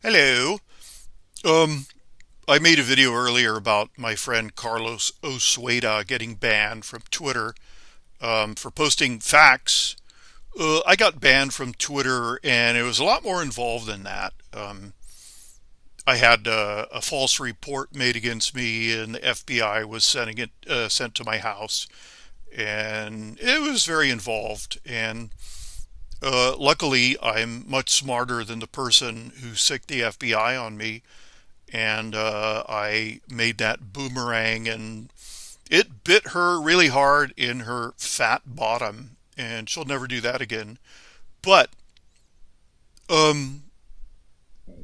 Hello. Um, I made a video earlier about my friend Carlos Osueda getting banned from Twitter for posting facts. I got banned from Twitter, and it was a lot more involved than that. I had a false report made against me, and the FBI was sending it sent to my house, and it was very involved. And luckily, I'm much smarter than the person who sicked the FBI on me, and I made that boomerang, and it bit her really hard in her fat bottom, and she'll never do that again. But um,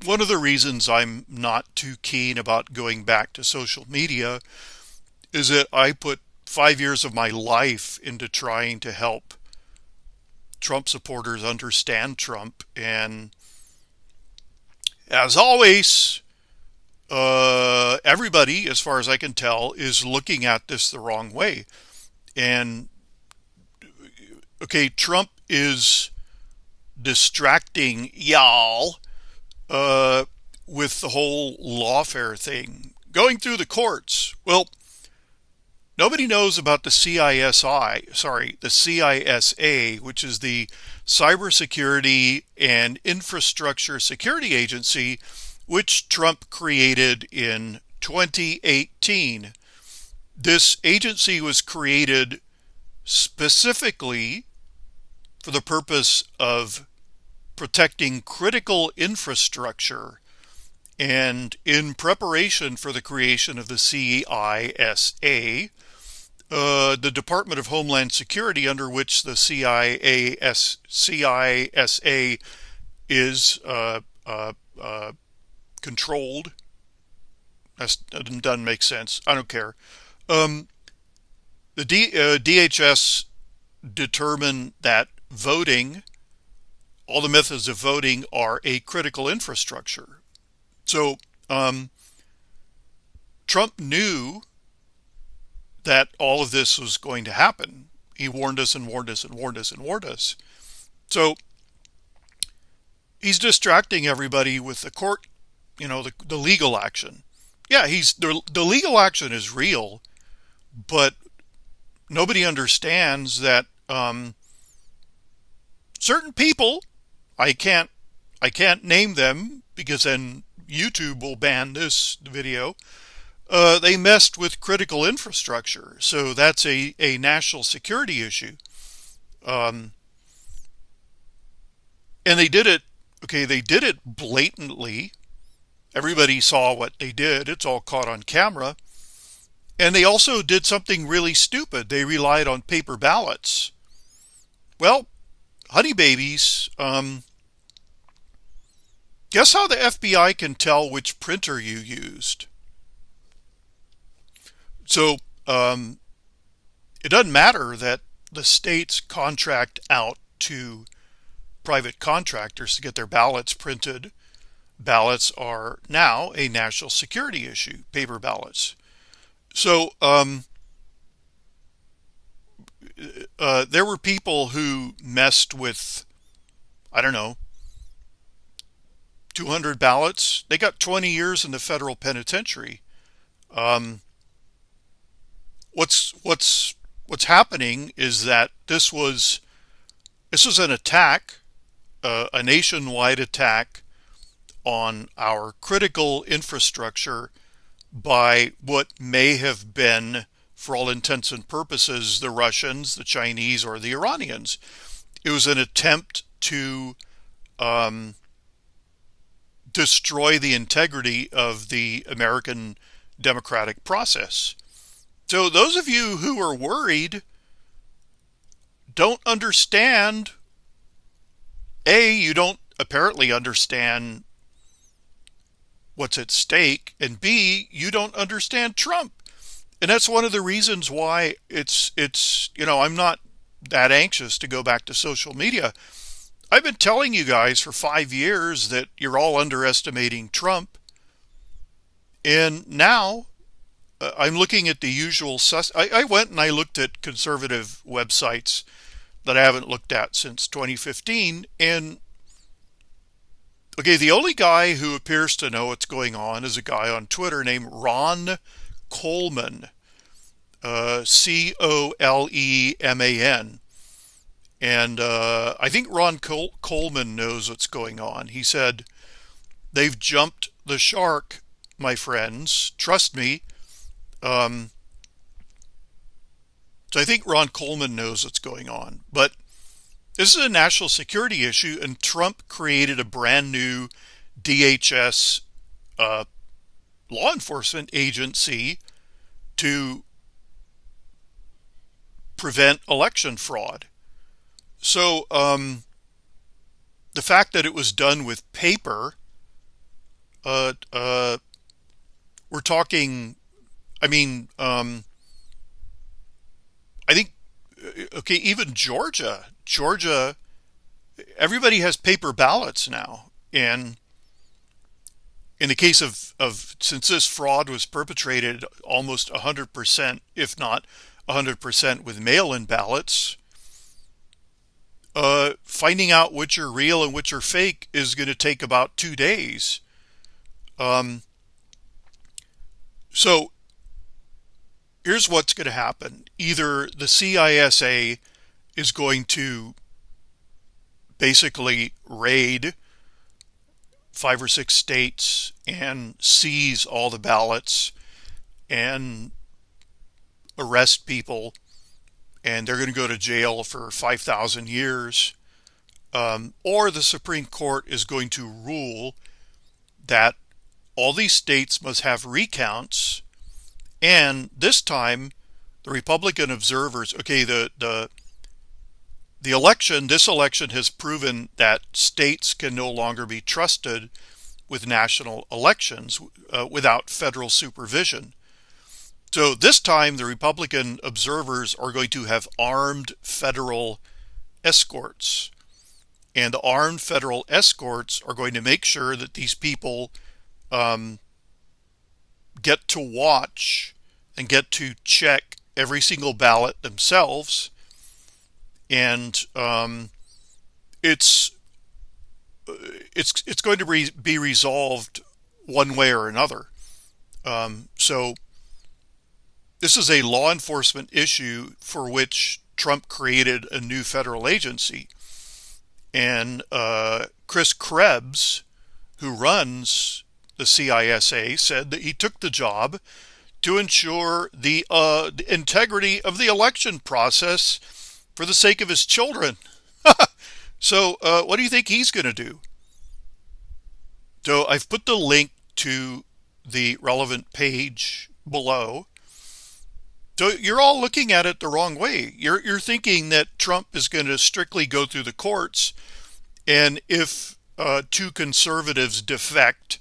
one of the reasons I'm not too keen about going back to social media is that I put 5 years of my life into trying to help Trump supporters understand Trump, and as always, everybody, as far as I can tell, is looking at this the wrong way. And okay, Trump is distracting y'all uh, with the whole lawfare thing going through the courts. Well, nobody knows about the the CISA, which is the Cybersecurity and Infrastructure Security Agency, which Trump created in 2018. This agency was created specifically for the purpose of protecting critical infrastructure and in preparation for the creation of the CISA, the Department of Homeland Security, under which the CISA is controlled. That doesn't make sense. I don't care. Um, the DHS determined that voting, all the methods of voting, are a critical infrastructure. So Trump knew that all of this was going to happen. He warned us and warned us and warned us and warned us. So he's distracting everybody with the court, the legal action. Yeah, the legal action is real, but nobody understands that certain people, I can't I can't name them because then YouTube will ban this video. They messed with critical infrastructure, so that's a national security issue. Um, and they did it. Okay, they did it blatantly. Everybody saw what they did. It's all caught on camera. And they also did something really stupid. They relied on paper ballots. Well, honey babies, guess how the FBI can tell which printer you used? So it doesn't matter that the states contract out to private contractors to get their ballots printed. Ballots are now a national security issue, paper ballots. So there were people who messed with, I don't know, 200 ballots. They got 20 years in the federal penitentiary. Um, what's happening is that this was an attack, a nationwide attack on our critical infrastructure by what may have been, for all intents and purposes, the Russians, the Chinese, or the Iranians. It was an attempt to um, destroy the integrity of the American democratic process. So those of you who are worried don't understand. You don't apparently understand what's at stake, and B, you don't understand Trump. And that's one of the reasons why I'm not that anxious to go back to social media. I've been telling you guys for 5 years that you're all underestimating Trump, and now I'm looking at the usual I went and I looked at conservative websites that I haven't looked at since 2015, and Okay, the only guy who appears to know what's going on is a guy on Twitter named Ron Coleman, Coleman. And I think Ron Coleman knows what's going on. He said, they've jumped the shark, my friends. Trust me. Um, so I think Ron Coleman knows what's going on. But this is a national security issue, and Trump created a brand new DHS law enforcement agency to prevent election fraud. So the fact that it was done with paper, uh, uh, we're talking, I mean, I think, okay, even Georgia, everybody has paper ballots now. And in the case of since this fraud was perpetrated almost 100%, if not 100% with mail-in ballots, finding out which are real and which are fake is going to take about 2 days. Um, so here's what's going to happen. Either the CISA is going to basically raid 5 or 6 states and seize all the ballots and arrest people, and they're going to go to jail for 5,000 years. Or the Supreme Court is going to rule that all these states must have recounts, and this time the Republican observers, okay, this election has proven that states can no longer be trusted with national elections without federal supervision. So this time the Republican observers are going to have armed federal escorts. And the armed federal escorts are going to make sure that these people get to watch and get to check every single ballot themselves. And it's going to be resolved one way or another. So this is a law enforcement issue for which Trump created a new federal agency. And Chris Krebs, who runs the CISA, said that he took the job to ensure the integrity of the election process for the sake of his children. So what do you think he's going to do? So I've put the link to the relevant page below. So you're all looking at it the wrong way. You're thinking that Trump is going to strictly go through the courts, and if 2 conservatives defect,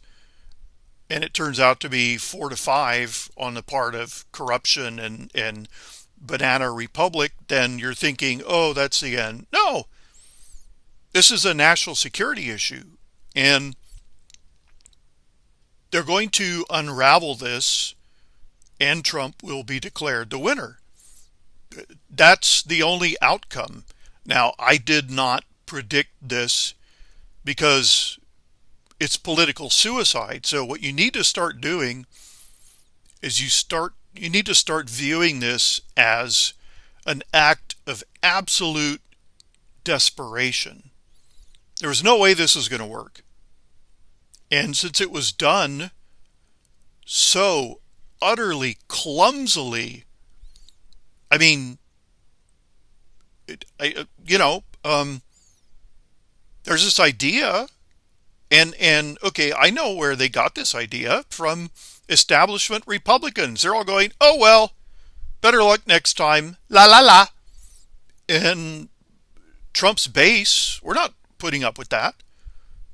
and it turns out to be 4 to 5 on the part of corruption and Banana Republic, then you're thinking, oh, that's the end. No, this is a national security issue, and they're going to unravel this, and Trump will be declared the winner. That's the only outcome. Now, I did not predict this because it's political suicide. So what you need to start doing is you need to start viewing this as an act of absolute desperation. There was no way this was going to work. And since it was done so utterly clumsily, I mean, there's this idea, and okay, I know where they got this idea from. Establishment Republicans. They're all going, oh well, better luck next time, la la la. And Trump's base, we're not putting up with that.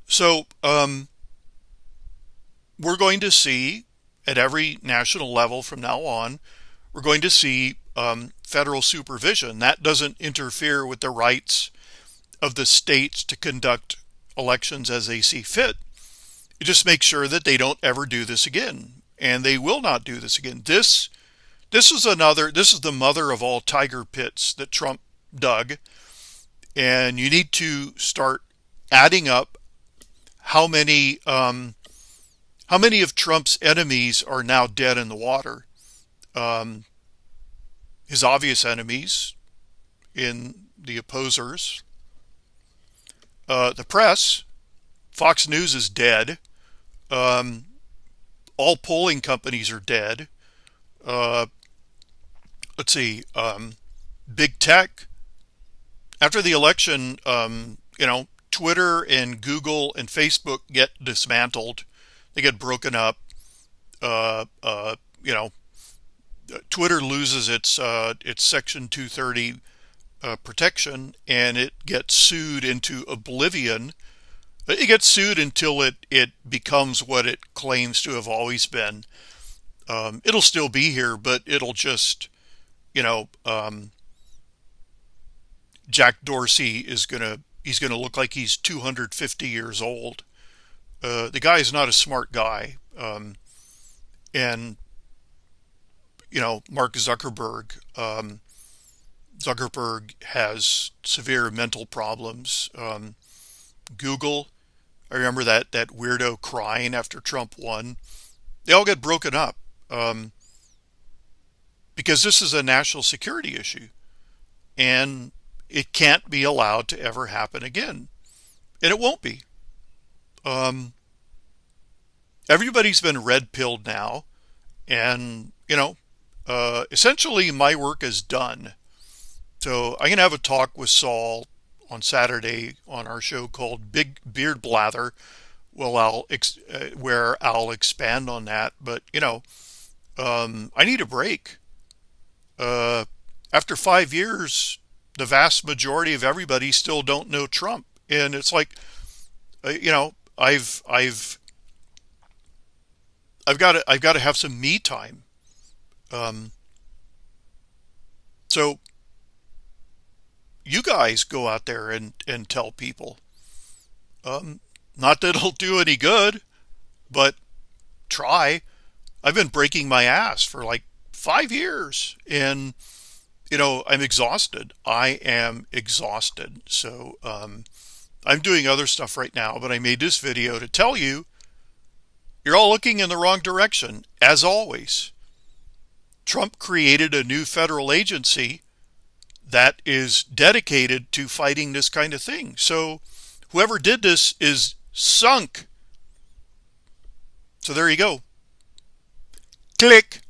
So we're going to see at every national level from now on, we're going to see federal supervision. That doesn't interfere with the rights of the states to conduct elections as they see fit. It just makes sure that they don't ever do this again. And they will not do this again. This is the mother of all tiger pits that Trump dug. And you need to start adding up how many of Trump's enemies are now dead in the water? Um, his obvious enemies in the opposers, the press. Fox News is dead. Um, all polling companies are dead. Uh, let's see. Big tech. After the election, Twitter and Google and Facebook get dismantled. They get broken up. Uh, uh, you know, Twitter loses its Section 230 protection, and it gets sued into oblivion. It gets sued until it becomes what it claims to have always been. It'll still be here, but it'll just, you know, Jack Dorsey he's gonna look like he's 250 years old. The guy is not a smart guy, and Mark Zuckerberg. Zuckerberg has severe mental problems. Google, I remember that weirdo crying after Trump won. They all get broken up because this is a national security issue, and it can't be allowed to ever happen again, and it won't be. Um, Everybody's been red pilled now, and essentially my work is done. So I'm gonna have a talk with Saul on Saturday on our show called Big Beard Blather. Well, where I'll expand on that, but I need a break. Uh, After 5 years, the vast majority of everybody still don't know Trump, and it's like, I've got to have some me time. Um, so you guys go out there and tell people. Um, Not that it'll do any good, but try. I've been breaking my ass for like 5 years, and I'm exhausted. I am exhausted. So I'm doing other stuff right now, but I made this video to tell you you're all looking in the wrong direction, as always. Trump created a new federal agency that is dedicated to fighting this kind of thing. So whoever did this is sunk. So there you go. Click.